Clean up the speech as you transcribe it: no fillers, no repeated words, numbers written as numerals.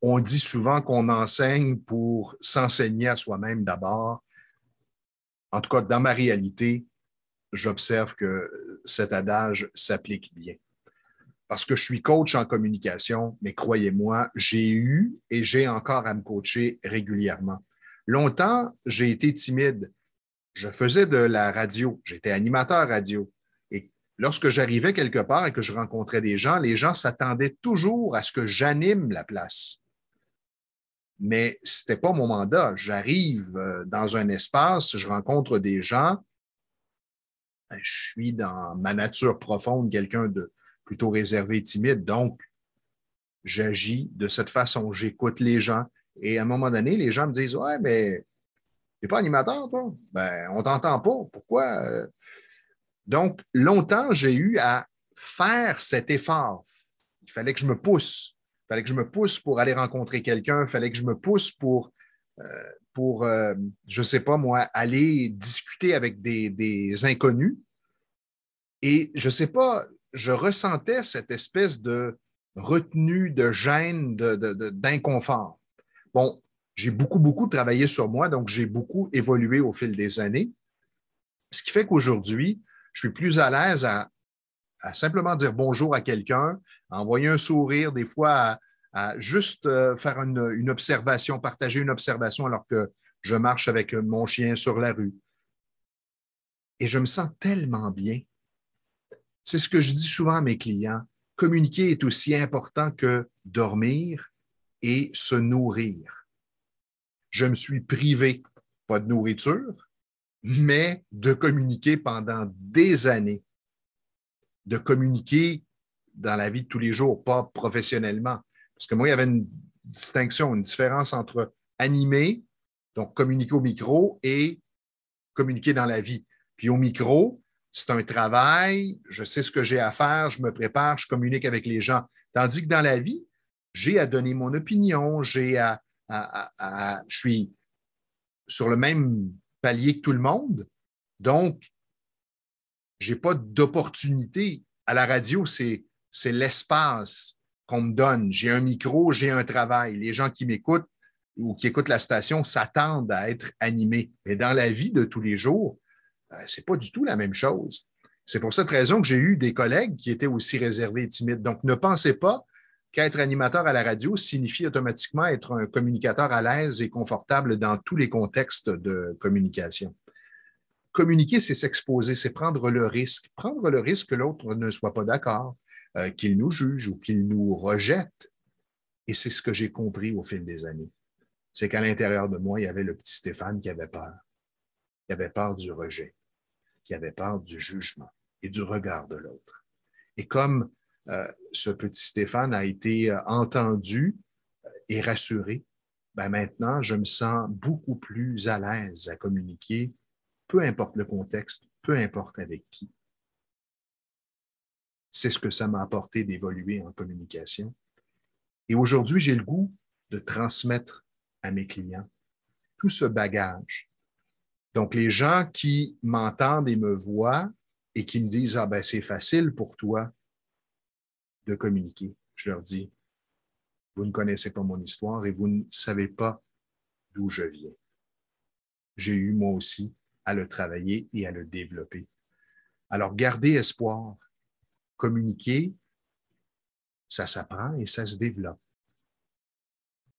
On dit souvent qu'on enseigne pour s'enseigner à soi-même d'abord. En tout cas, dans ma réalité, j'observe que cet adage s'applique bien. Parce que je suis coach en communication, mais croyez-moi, j'ai eu et j'ai encore à me coacher régulièrement. Longtemps, j'ai été timide. Je faisais de la radio, j'étais animateur radio. Et lorsque j'arrivais quelque part et que je rencontrais des gens, les gens s'attendaient toujours à ce que j'anime la place. Mais ce n'était pas mon mandat. J'arrive dans un espace, je rencontre des gens, je suis dans ma nature profonde quelqu'un de plutôt réservé et timide, donc j'agis de cette façon, j'écoute les gens. Et à un moment donné, les gens me disent, ouais, mais t'es pas animateur, toi? Ben, on t'entend pas. Pourquoi? Donc, longtemps, j'ai eu à faire cet effort. Il fallait que je me pousse. Il fallait que je me pousse pour aller rencontrer quelqu'un. Il fallait que je me pousse pour je ne sais pas moi, aller discuter avec des inconnus. Et je ne sais pas, je ressentais cette espèce de retenue, de gêne, d'inconfort. Bon, j'ai beaucoup travaillé sur moi, donc j'ai beaucoup évolué au fil des années. Ce qui fait qu'aujourd'hui, je suis plus à l'aise à simplement dire bonjour à quelqu'un, à envoyer un sourire, des fois à juste faire une observation, partager une observation alors que je marche avec mon chien sur la rue. Et je me sens tellement bien. C'est ce que je dis souvent à mes clients. Communiquer est aussi important que dormir et se nourrir. Je me suis privé, pas de nourriture, mais de communiquer pendant des années, de communiquer dans la vie de tous les jours, pas professionnellement. Parce que moi, il y avait une distinction, une différence entre animer, donc communiquer au micro, et communiquer dans la vie. Puis au micro, c'est un travail, je sais ce que j'ai à faire, je me prépare, je communique avec les gens. Tandis que dans la vie, j'ai à donner mon opinion, je suis sur le même palier que tout le monde. Donc, j'ai pas d'opportunité. À la radio, c'est l'espace qu'on me donne. J'ai un micro, j'ai un travail. Les gens qui m'écoutent ou qui écoutent la station s'attendent à être animés. Mais dans la vie de tous les jours, c'est pas du tout la même chose. C'est pour cette raison que j'ai eu des collègues qui étaient aussi réservés et timides. Donc, ne pensez pas qu'être animateur à la radio signifie automatiquement être un communicateur à l'aise et confortable dans tous les contextes de communication. Communiquer, c'est s'exposer, c'est prendre le risque. Prendre le risque que l'autre ne soit pas d'accord, qu'il nous juge ou qu'il nous rejette. Et c'est ce que j'ai compris au fil des années. C'est qu'à l'intérieur de moi, il y avait le petit Stéphane qui avait peur. Il avait peur du rejet, qui avait peur du jugement et du regard de l'autre. Et comme ce petit Stéphane a été entendu et rassuré, ben maintenant, je me sens beaucoup plus à l'aise à communiquer, peu importe le contexte, peu importe avec qui. C'est ce que ça m'a apporté d'évoluer en communication. Et aujourd'hui, j'ai le goût de transmettre à mes clients tout ce bagage. Donc, les gens qui m'entendent et me voient et qui me disent, ah ben, c'est facile pour toi de communiquer. Je leur dis, vous ne connaissez pas mon histoire et vous ne savez pas d'où je viens. J'ai eu, moi aussi, à le travailler et à le développer. Alors, gardez espoir. Communiquer, ça s'apprend et ça se développe.